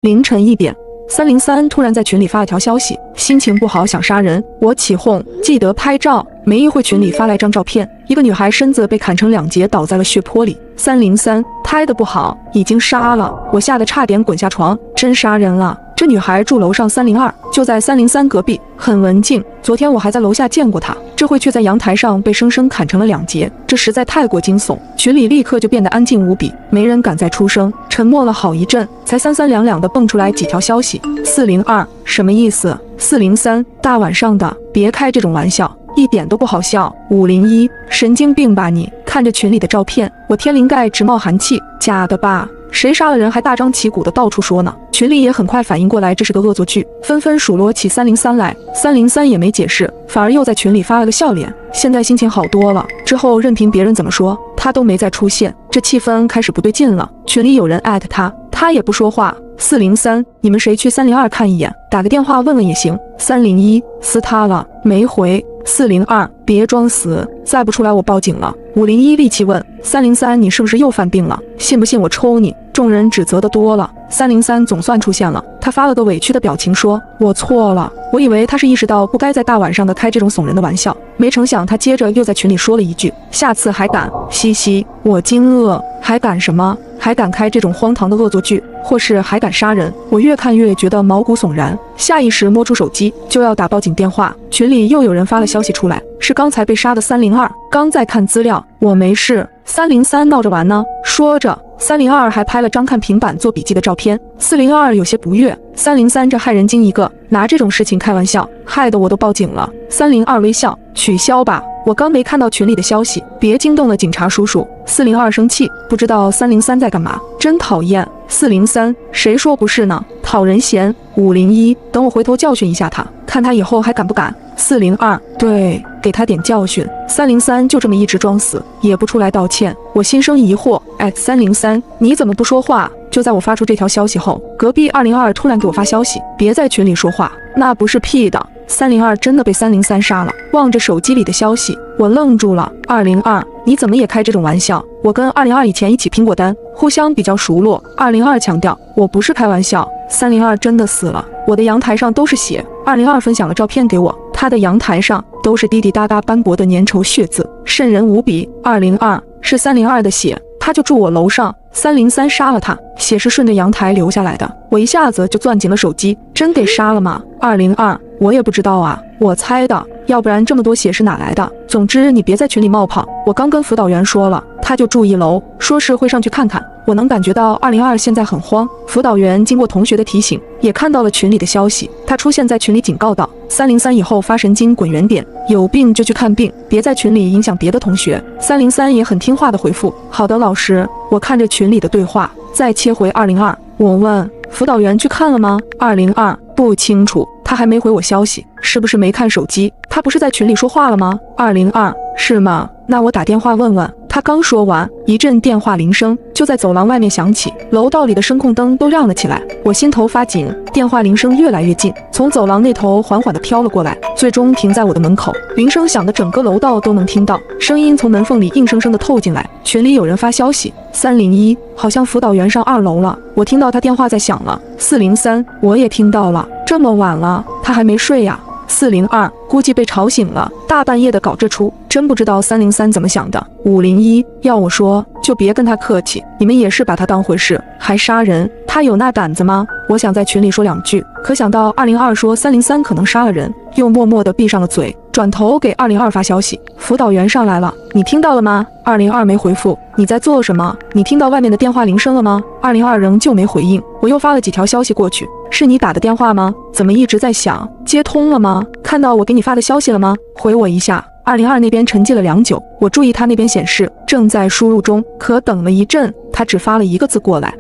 凌晨1点，303突然在群里发了条消息，心情不好想杀人，我起哄，记得拍照。没一会群里发来张照片，一个女孩身子被砍成2截，倒在了血泊里。303拍得不好，已经杀了，我吓得差点滚下床，真杀人了。这女孩住楼上302，就在303隔壁，很文静。昨天我还在楼下见过她，这会却在阳台上被生生砍成了2截，这实在太过惊悚。群里立刻就变得安静无比，没人敢再出声，沉默了好一阵，才三三两两的蹦出来几条消息。402什么意思？403大晚上的，别开这种玩笑，一点都不好笑。501神经病吧你？看着群里的照片，我天灵盖直冒寒气，假的吧？谁杀了人还大张旗鼓的到处说呢？群里也很快反应过来这是个恶作剧，纷纷数落起303来。303也没解释，反而又在群里发了个笑脸。现在心情好多了，之后任凭别人怎么说，他都没再出现，这气氛开始不对劲了。群里有人艾特他，他也不说话。403你们谁去302看一眼，打个电话问问也行。301撕他了没回。402别装死，再不出来我报警了。501立即问303你是不是又犯病了？信不信我抽你？众人指责的多了。303总算出现了，他发了个委屈的表情说，我错了。我以为他是意识到不该在大晚上的开这种耸人的玩笑，没成想他接着又在群里说了一句，下次还敢？嘻嘻，我惊愕，还敢什么？还敢开这种荒唐的恶作剧，或是还敢杀人？我越看越觉得毛骨悚然，下意识摸出手机就要打报警电话。群里又有人发了消息出来，是刚才被杀的302，刚在看资料，我没事。303闹着玩呢。说着302还拍了张看平板做笔记的照片。402有些不悦，303这害人精一个，拿这种事情开玩笑，害得我都报警了。302微笑，取消吧，我刚没看到群里的消息，别惊动了警察叔叔。402生气，不知道303在干嘛，真讨厌。403谁说不是呢？讨人嫌。501等我回头教训一下他，看他以后还敢不敢。402对，给他点教训。303就这么一直装死，也不出来道歉。我心生疑惑，303你怎么不说话？就在我发出这条消息后，隔壁202突然给我发消息，别在群里说话，那不是 P 的。302真的被303杀了。望着手机里的消息，我愣住了。202你怎么也开这种玩笑？我跟202以前一起拼过单，互相比较熟络。202强调，我不是开玩笑。302真的死了，我的阳台上都是血。202分享了照片给我，他的阳台上都是滴滴答答斑驳的粘稠血渍，瘆人无比。202是302的血，他就住我楼上。303杀了他，血是顺着阳台流下来的。我一下子就攥紧了手机，真给杀了吗？202我也不知道啊，我猜的，要不然这么多血是哪来的？总之你别在群里冒泡，我刚跟辅导员说了，他就住1楼，说是会上去看看。我能感觉到202现在很慌。辅导员经过同学的提醒，也看到了群里的消息，他出现在群里警告道，303以后发神经滚远点，有病就去看病，别在群里影响别的同学。303也很听话的回复，好的老师。我看着群里的对话，再切回202，我问辅导员去看了吗？202不清楚，他还没回我消息，是不是没看手机？他不是在群里说话了吗？202是吗？那我打电话问问。他刚说完，一阵电话铃声就在走廊外面响起，楼道里的声控灯都亮了起来。我心头发紧，电话铃声越来越近，从走廊那头缓缓地飘了过来，最终停在我的门口。铃声响得整个楼道都能听到，声音从门缝里硬生生地透进来。群里有人发消息，301好像辅导员上2楼了，我听到他电话在响了。403我也听到了，这么晚了，他还没睡呀？402估计被吵醒了，大半夜的搞这出，真不知道303怎么想的。501要我说就别跟他客气，你们也是把他当回事，还杀人，他有那胆子吗？我想在群里说2句，可想到202说303可能杀了人，又默默地闭上了嘴，转头给202发消息，辅导员上来了，你听到了吗？202没回复。你在做什么？你听到外面的电话铃声了吗？202仍旧没回应。我又发了几条消息过去，是你打的电话吗？怎么一直在响？接通了吗？看到我给你发的消息了吗？回我一下。202那边沉寂了良久，我注意他那边显示正在输入中，可等了一阵，他只发了1个字过来，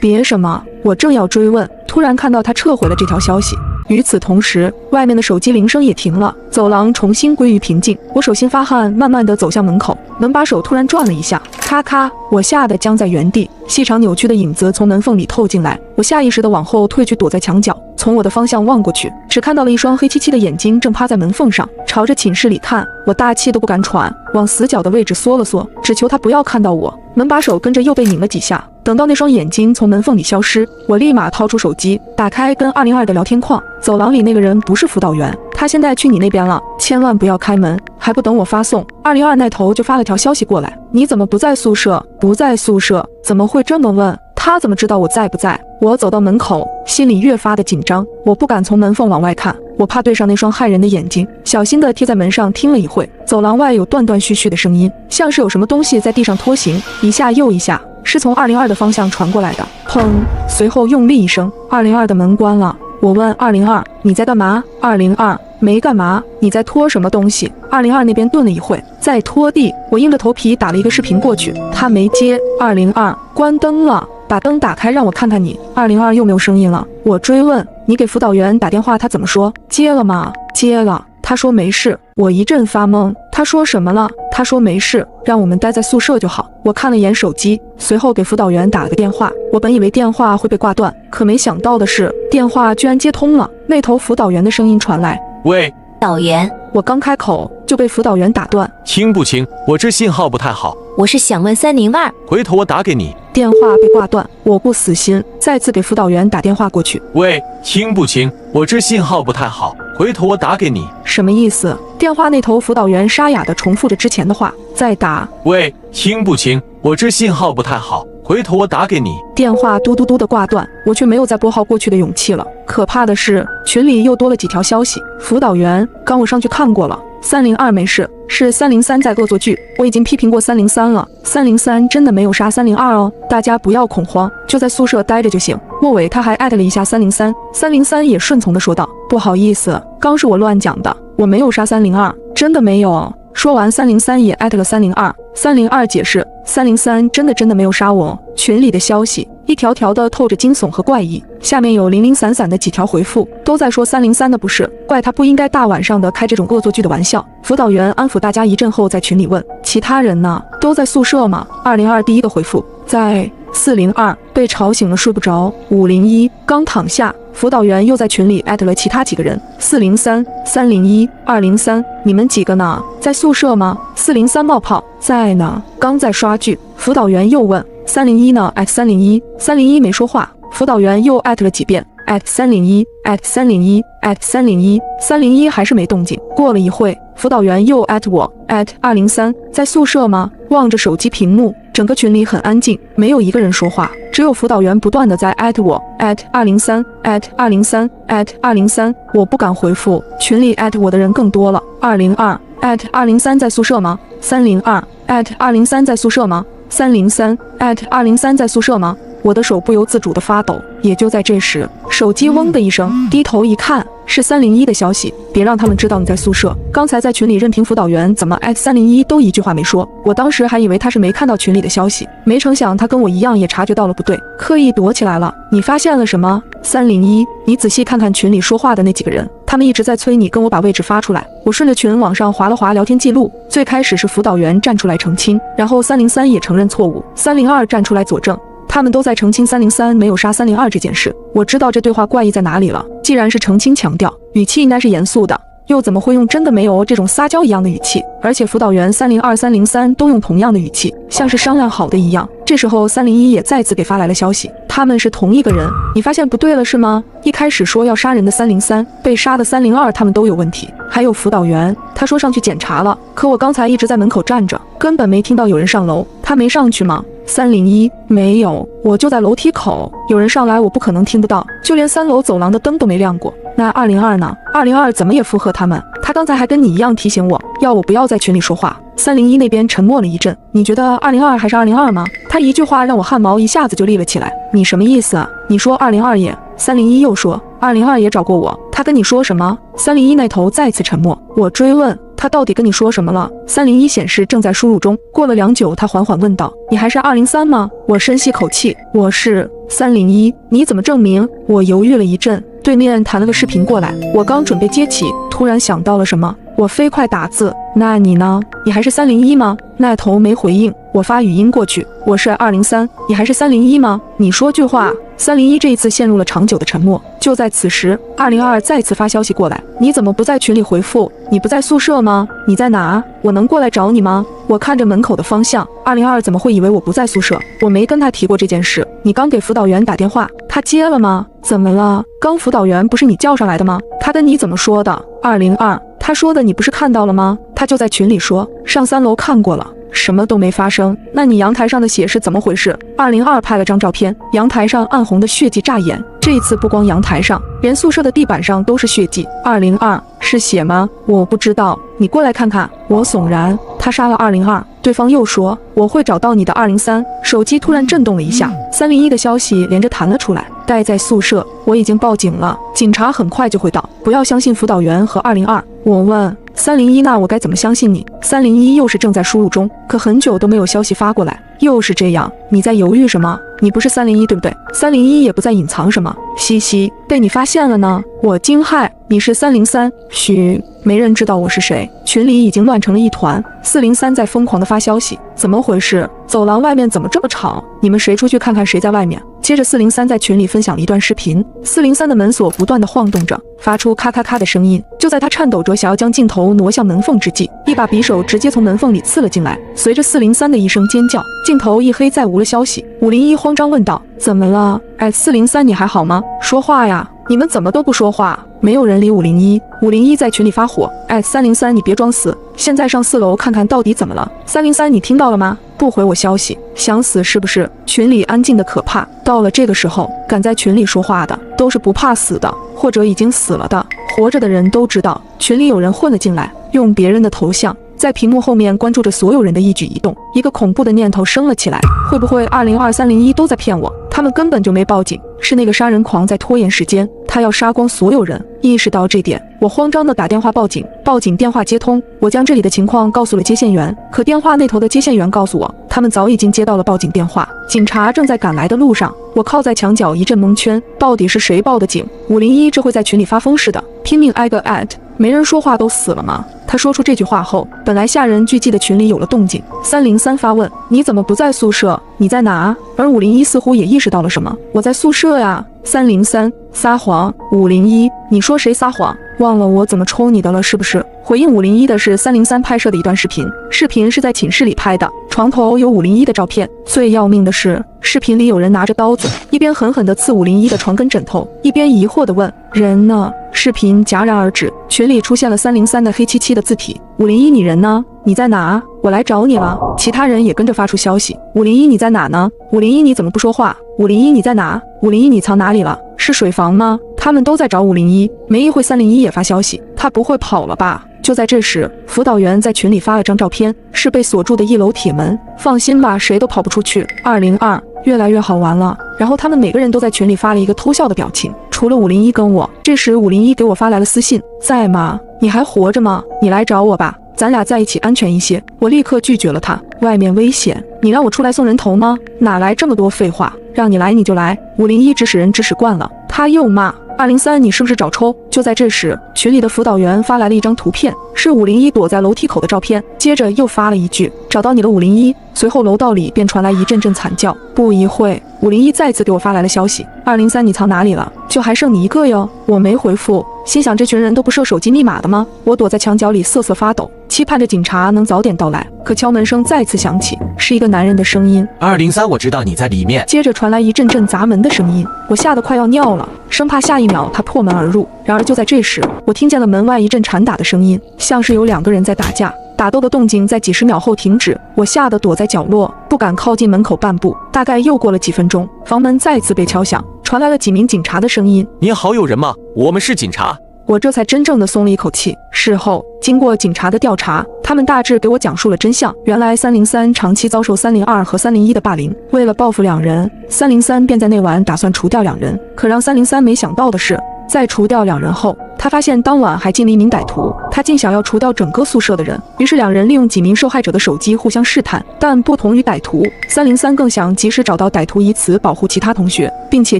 别什么？我正要追问，突然看到他撤回了这条消息。与此同时，外面的手机铃声也停了，走廊重新归于平静。我手心发汗，慢慢地走向门口，门把手突然转了一下，咔咔，我吓得僵在原地。细长扭曲的影子从门缝里透进来，我下意识地往后退去，躲在墙角。从我的方向望过去，只看到了一双黑漆漆的眼睛正趴在门缝上，朝着寝室里看。我大气都不敢喘，往死角的位置缩了缩，只求他不要看到我。门把手跟着又被拧了几下。等到那双眼睛从门缝里消失，我立马掏出手机，打开跟202的聊天框。走廊里那个人不是辅导员，他现在去你那边了，千万不要开门。还不等我发送，202那头就发了条消息过来：你怎么不在宿舍？不在宿舍？怎么会这么问？他怎么知道我在不在？我走到门口，心里越发的紧张，我不敢从门缝往外看，我怕对上那双骇人的眼睛，小心地贴在门上听了一会。走廊外有断断续续的声音，像是有什么东西在地上拖行，一下又一下，是从202的方向传过来的。砰！随后用力一声，202的门关了。我问202：你在干嘛？202：没干嘛，你在拖什么东西？202那边顿了一会，在拖地。我硬着头皮打了一个视频过去，他没接。202：关灯了，把灯打开让我看看你。202又没有声音了。我追问：你给辅导员打电话，他怎么说？接了吗？接了。他说没事。我一阵发懵，他说什么了？他说没事，让我们待在宿舍就好。我看了眼手机，随后给辅导员打了个电话。我本以为电话会被挂断，可没想到的是，电话居然接通了。那头辅导员的声音传来：喂，导员。我刚开口就被辅导员打断：听不清，我这信号不太好。我是想问302，回头我打给你。电话被挂断，我不死心，再次给辅导员打电话过去：喂，听不清，我这信号不太好，回头我打给你。什么意思？电话那头辅导员沙哑地重复着之前的话，再打：喂，听不清，我这信号不太好，回头我打给你。电话嘟嘟嘟的挂断，我却没有再拨号过去的勇气了。可怕的是，群里又多了几条消息：辅导员，刚我上去看过了，302没事，是303在恶作剧。我已经批评过303了，303真的没有杀302哦，大家不要恐慌，就在宿舍待着就行。末尾他还艾特了一下303，303也顺从的说道：不好意思，刚是我乱讲的，我没有杀302，真的没有。说完，303也艾特了302，302解释：303真的没有杀我。群里的消息一条条的透着惊悚和怪异，下面有零零散散的几条回复，都在说303的不是，怪他不应该大晚上的开这种恶作剧的玩笑。辅导员安抚大家一阵后，在群里问：其他人呢？都在宿舍吗？202第一个回复：在。402被吵醒了睡不着。501刚躺下。辅导员又在群里艾特了其他几个人：403、301、203，你们几个呢？在宿舍吗？403冒泡，在呢，刚在刷剧。辅导员又问：301呢？301没说话。辅导员又艾特了几遍：301，301还是没动静。过了一会，辅导员又艾特我：203，在宿舍吗？望着手机屏幕，整个群里很安静，没有一个人说话，只有辅导员不断的在艾特我：203，203，203。我不敢回复，群里艾特我的人更多了。202，203在宿舍吗？302，203在宿舍吗？303，203在宿舍吗？我的手不由自主的发抖。也就在这时，手机嗡的一声，低头一看，是301的消息：别让他们知道你在宿舍。刚才在群里任凭辅导员怎么艾特301都一句话没说，我当时还以为他是没看到群里的消息，没成想他跟我一样也察觉到了不对，刻意躲起来了。你发现了什么？301，你仔细看看群里说话的那几个人，他们一直在催你跟我把位置发出来。我顺着群往上滑了滑聊天记录，最开始是辅导员站出来澄清，然后303也承认错误，302站出来佐证。他们都在澄清303没有杀302这件事。我知道这对话怪异在哪里了，既然是澄清强调，语气应该是严肃的，又怎么会用真的没有这种撒娇一样的语气？而且辅导员302、303都用同样的语气，像是商量好的一样。这时候301也再次给发来了消息，他们是同一个人。你发现不对了是吗？一开始说要杀人的303，被杀的302，他们都有问题。还有辅导员，他说上去检查了，可我刚才一直在门口站着，根本没听到有人上楼。他没上去吗？301没有，我就在楼梯口，有人上来我不可能听不到，就连3楼走廊的灯都没亮过。那202呢？202怎么也附和他们？他刚才还跟你一样提醒我，要我不要在群里说话。301那边沉默了一阵，你觉得202还是202吗？他一句话让我汗毛一下子就立了起来。你什么意思啊？你说202也？301又说202也找过我，他跟你说什么？301那头再次沉默。我追问他到底跟你说什么了？301显示正在输入中。过了良久，他缓缓问道：你还是203吗？我深吸口气，我是301。你怎么证明？我犹豫了一阵，对面弹了个视频过来，我刚准备接起，突然想到了什么，我飞快打字：那你呢？你还是301吗？那头没回应，我发语音过去，我是203，你还是301吗？你说句话。301这一次陷入了长久的沉默。就在此时，202再次发消息过来，你怎么不在群里回复？你不在宿舍吗？你在哪？我能过来找你吗？我看着门口的方向，202怎么会以为我不在宿舍？我没跟他提过这件事。你刚给辅导员打电话，他接了吗？怎么了？刚辅导员不是你叫上来的吗？他跟你怎么说的？202，他说的你不是看到了吗？他就在群里说上3楼看过了。什么都没发生，那你阳台上的血是怎么回事？202拍了张照片，阳台上暗红的血迹炸眼。这一次不光阳台上，连宿舍的地板上都是血迹。202，是血吗？我不知道，你过来看看。我悚然，他杀了202。对方又说我会找到你的203。手机突然震动了一下，301的消息连着弹了出来。待在宿舍，我已经报警了，警察很快就会到。不要相信辅导员和202。我问301，那我该怎么相信你？301又是正在输入中，可很久都没有消息发过来。又是这样，你在犹豫什么？你不是301对不对？301也不在隐藏什么。嘻嘻，被你发现了呢。我惊骇，你是303？嘘，没人知道我是谁。群里已经乱成了一团。403在疯狂的发消息，怎么回事？走廊外面怎么这么吵？你们谁出去看看谁在外面？接着403在群里分享了一段视频，403的门锁不断的晃动着，发出咔咔咔的声音。就在他颤抖着想要将镜头挪向门缝之际，一把匕首直接从门缝里刺了进来。随着403的一声尖叫，镜头一黑，再无了消息。501慌张问道：怎么了？403你还好吗？说话呀！你们怎么都不说话？没有人理501在群里发火：303你别装死，现在上4楼看看到底怎么了。303你听到了吗？不回我消息，想死是不是？群里安静的可怕。到了这个时候，敢在群里说话的都是不怕死的，或者已经死了的。活着的人都知道，群里有人混了进来，用别人的头像在屏幕后面关注着所有人的一举一动。一个恐怖的念头升了起来，会不会202、301都在骗我？他们根本就没报警，是那个杀人狂在拖延时间，他要杀光所有人。意识到这点，我慌张地打电话报警。报警电话接通，我将这里的情况告诉了接线员，可电话那头的接线员告诉我，他们早已经接到了报警电话，警察正在赶来的路上。我靠在墙角一阵蒙圈，到底是谁报的警？501这会在群里发疯似的，拼命挨个 at， 没人说话都死了吗？他说出这句话后，本来吓人聚集的群里有了动静。303发问：你怎么不在宿舍？你在哪？而501似乎也意识到了什么：我在宿舍呀。303撒谎。501，你说谁撒谎？忘了我怎么抽你的了是不是？回应501的是303拍摄的一段视频，视频是在寝室里拍的，床头有501的照片。最要命的是，视频里有人拿着刀子，一边狠狠地刺501的床跟枕头，一边疑惑地问：人呢？视频戛然而止，群里出现了303的黑漆漆的字体：501你人呢？你在哪？我来找你了。其他人也跟着发出消息：501你在哪呢？501你怎么不说话？501你在哪？501你藏哪里了？是水房吗？他们都在找501。没一会301也发消息，他不会跑了吧？就在这时，辅导员在群里发了张照片，是被锁住的1楼铁门。放心吧，谁都跑不出去。202越来越好玩了。然后他们每个人都在群里发了一个偷笑的表情，除了501跟我。这时501给我发来了私信：在吗？你还活着吗？你来找我吧，咱俩在一起安全一些。我立刻拒绝了他，外面危险，你让我出来送人头吗？哪来这么多废话？让你来你就来。501指使人指使惯了，他又骂203你是不是找抽？就在这时，群里的辅导员发来了一张图片，是501躲在楼梯口的照片，接着又发了一句：找到你了501。随后楼道里便传来一阵阵惨叫。不一会，501再次给我发来了消息：203你藏哪里了？就还剩你一个哟。我没回复，心想这群人都不设手机密码的吗？我躲在墙角里瑟瑟发抖，期盼着警察能早点到来。可敲门声再次响起，是一个男人的声音：203我知道你在里面。接着传来一阵阵砸门的声音，我吓得快要尿了，生怕下一秒他破门而入。然而就在这时，我听见了门外一阵缠打的声音，像是有2个人在打架。打斗的动静在几十秒后停止，我吓得躲在角落，不敢靠近门口半步。大概又过了几分钟，房门再次被敲响，传来了几名警察的声音：你好，有人吗？我们是警察。我这才真正的松了一口气。事后经过警察的调查，他们大致给我讲述了真相。原来303长期遭受302和301的霸凌，为了报复2人，303便在那晚打算除掉2人。可让303没想到的是，在除掉2人后，他发现当晚还进了一名歹徒，他竟想要除掉整个宿舍的人。于是两人利用几名受害者的手机互相试探，但不同于歹徒，303更想及时找到歹徒，以此保护其他同学，并且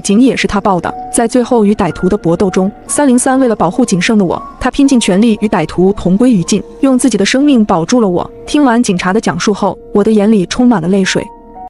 警也是他报的。在最后与歹徒的搏斗中，303为了保护仅剩的我，他拼尽全力与歹徒同归于尽，用自己的生命保住了我。听完警察的讲述后，我的眼里充满了泪水。